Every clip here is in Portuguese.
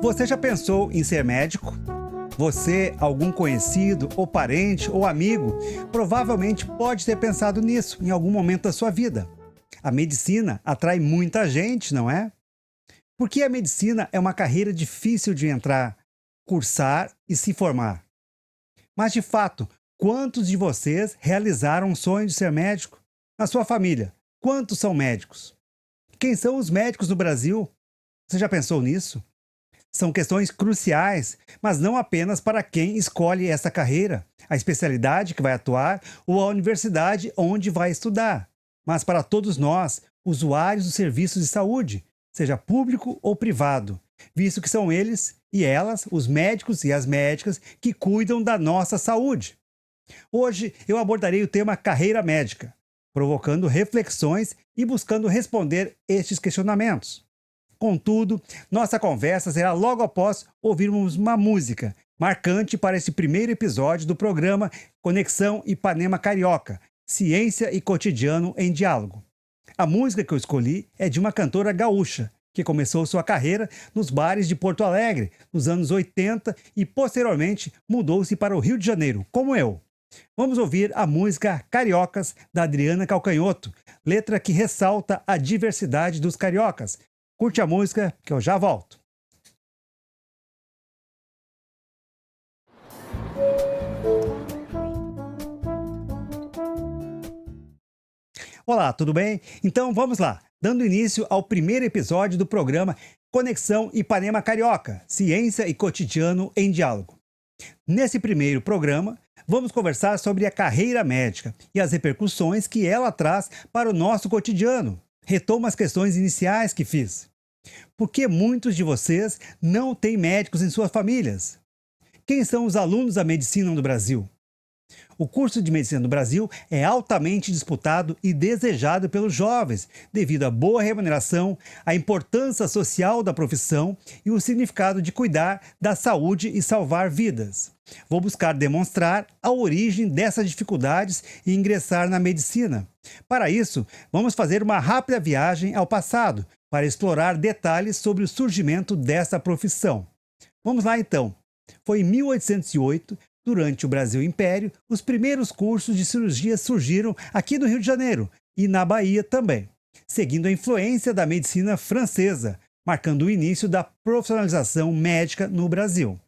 Você já pensou em ser médico? Você, algum conhecido, ou parente, ou amigo, provavelmente pode ter pensado nisso em algum momento da sua vida. A medicina atrai muita gente, não é? Porque a medicina é uma carreira difícil de entrar, cursar e se formar. Mas, de fato, quantos de vocês realizaram o sonho de ser médico? Na sua família, quantos são médicos? Quem são os médicos no Brasil? Você já pensou nisso? São questões cruciais, mas não apenas para quem escolhe essa carreira, a especialidade que vai atuar ou a universidade onde vai estudar, mas para todos nós, usuários dos serviços de saúde, seja público ou privado, visto que são eles e elas, os médicos e as médicas, que cuidam da nossa saúde. Hoje eu abordarei o tema carreira médica, provocando reflexões e buscando responder estes questionamentos. Contudo, nossa conversa será logo após ouvirmos uma música marcante para este primeiro episódio do programa Conexão Ipanema Carioca, Ciência e Cotidiano em Diálogo. A música que eu escolhi é de uma cantora gaúcha, que começou sua carreira nos bares de Porto Alegre nos anos 80 e posteriormente mudou-se para o Rio de Janeiro, como eu. Vamos ouvir a música Cariocas, da Adriana Calcanhoto, letra que ressalta a diversidade dos cariocas. Curte a música que eu já volto. Olá, tudo bem? Então vamos lá, dando início ao primeiro episódio do programa Conexão Ipanema Carioca, Ciência e Cotidiano em Diálogo. Nesse primeiro programa, vamos conversar sobre a carreira médica e as repercussões que ela traz para o nosso cotidiano. Retomo as questões iniciais que fiz. Por que muitos de vocês não têm médicos em suas famílias? Quem são os alunos da medicina no Brasil? O curso de medicina no Brasil é altamente disputado e desejado pelos jovens, devido à boa remuneração, à importância social da profissão e o significado de cuidar da saúde e salvar vidas. Vou buscar demonstrar a origem dessas dificuldades e ingressar na medicina. Para isso, vamos fazer uma rápida viagem ao passado, para explorar detalhes sobre o surgimento dessa profissão. Vamos lá então. Foi em 1808, durante o Brasil Império, os primeiros cursos de cirurgia surgiram aqui no Rio de Janeiro e na Bahia também, seguindo a influência da medicina francesa, marcando o início da profissionalização médica no Brasil.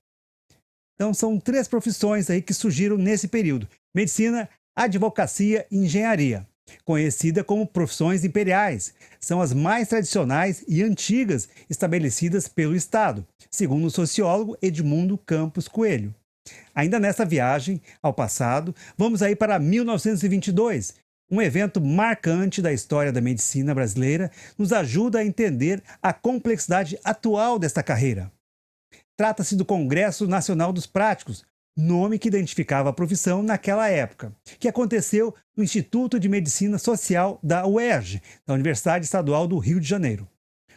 Então são 3 profissões aí que surgiram nesse período: medicina, advocacia e engenharia. Conhecida como profissões imperiais, são as mais tradicionais e antigas estabelecidas pelo Estado, segundo o sociólogo Edmundo Campos Coelho. Ainda nessa viagem ao passado, vamos aí para 1922. Um evento marcante da história da medicina brasileira nos ajuda a entender a complexidade atual desta carreira. Trata-se do Congresso Nacional dos Práticos, nome que identificava a profissão naquela época, que aconteceu no Instituto de Medicina Social da UERJ, da Universidade Estadual do Rio de Janeiro.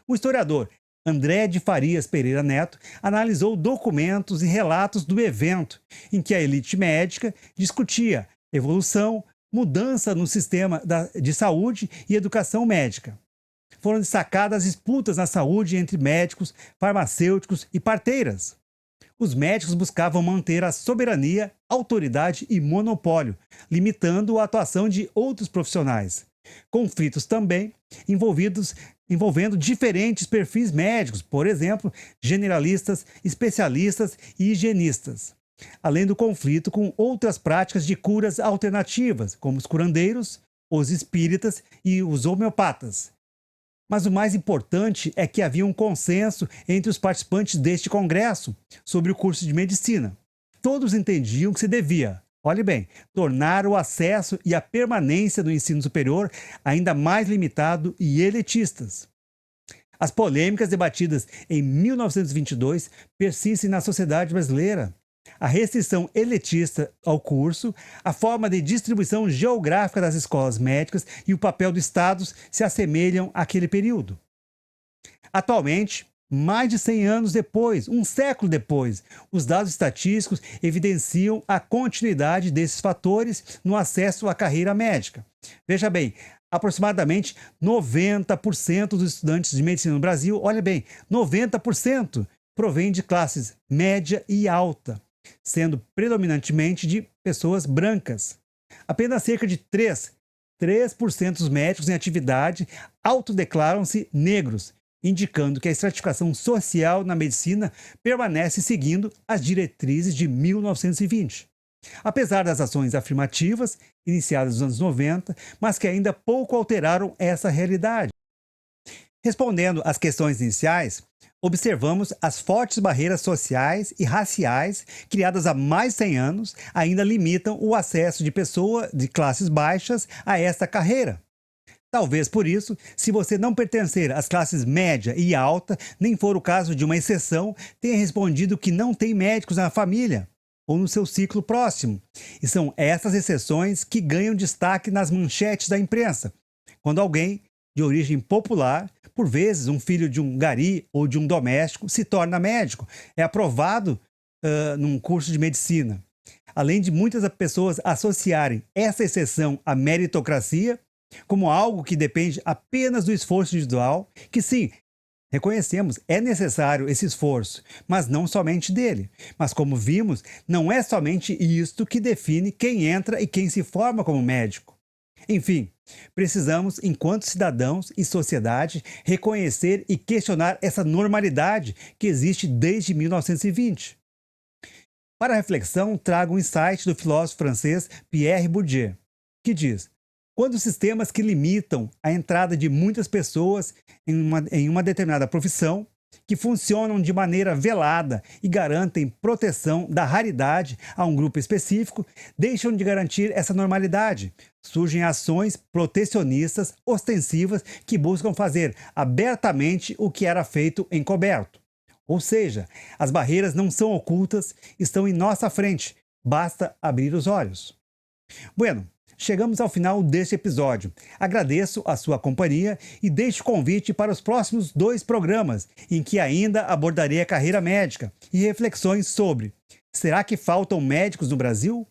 O historiador André de Farias Pereira Neto analisou documentos e relatos do evento, em que a elite médica discutia evolução, mudança no sistema de saúde e educação médica. Foram destacadas disputas na saúde entre médicos, farmacêuticos e parteiras. Os médicos buscavam manter a soberania, autoridade e monopólio, limitando a atuação de outros profissionais. Conflitos também envolvendo diferentes perfis médicos, por exemplo, generalistas, especialistas e higienistas. Além do conflito com outras práticas de curas alternativas, como os curandeiros, os espíritas e os homeopatas. Mas o mais importante é que havia um consenso entre os participantes deste congresso sobre o curso de medicina. Todos entendiam que se devia, olhe bem, tornar o acesso e a permanência do ensino superior ainda mais limitado e elitistas. As polêmicas debatidas em 1922 persistem na sociedade brasileira. A restrição elitista ao curso, a forma de distribuição geográfica das escolas médicas e o papel do Estado se assemelham àquele período. Atualmente, mais de 100 anos depois, um século depois, os dados estatísticos evidenciam a continuidade desses fatores no acesso à carreira médica. Veja bem, aproximadamente 90% dos estudantes de medicina no Brasil, olha bem, 90% provém de classes média e alta, sendo predominantemente de pessoas brancas. Apenas cerca de 3% dos médicos em atividade autodeclaram-se negros, indicando que a estratificação social na medicina permanece seguindo as diretrizes de 1920. Apesar das ações afirmativas iniciadas nos anos 90, mas que ainda pouco alteraram essa realidade. Respondendo às questões iniciais, observamos as fortes barreiras sociais e raciais criadas há mais de 100 anos ainda limitam o acesso de pessoas de classes baixas a esta carreira. Talvez por isso, se você não pertencer às classes média e alta, nem for o caso de uma exceção, tenha respondido que não tem médicos na família ou no seu ciclo próximo. E são essas exceções que ganham destaque nas manchetes da imprensa, quando alguém de origem popular, por vezes um filho de um gari ou de um doméstico, se torna médico, é aprovado num curso de medicina. Além de muitas pessoas associarem essa exceção à meritocracia, como algo que depende apenas do esforço individual, que sim, reconhecemos, é necessário esse esforço, mas não somente dele. Mas como vimos, não é somente isto que define quem entra e quem se forma como médico. Enfim, precisamos, enquanto cidadãos e sociedade, reconhecer e questionar essa normalidade que existe desde 1920. Para a reflexão, trago um insight do filósofo francês Pierre Bourdieu, que diz: quando sistemas que limitam a entrada de muitas pessoas em uma determinada profissão, que funcionam de maneira velada e garantem proteção da raridade a um grupo específico, deixam de garantir essa normalidade. Surgem ações protecionistas ostensivas que buscam fazer abertamente o que era feito encoberto. Ou seja, as barreiras não são ocultas, estão em nossa frente, basta abrir os olhos. Bueno, chegamos ao final deste episódio. Agradeço a sua companhia e deixo o convite para os próximos 2 programas, em que ainda abordarei a carreira médica e reflexões sobre: será que faltam médicos no Brasil?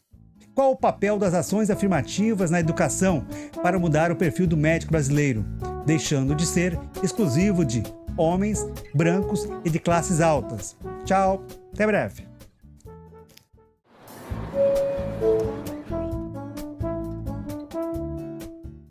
Qual o papel das ações afirmativas na educação para mudar o perfil do médico brasileiro, deixando de ser exclusivo de homens, brancos e de classes altas? Tchau, até breve!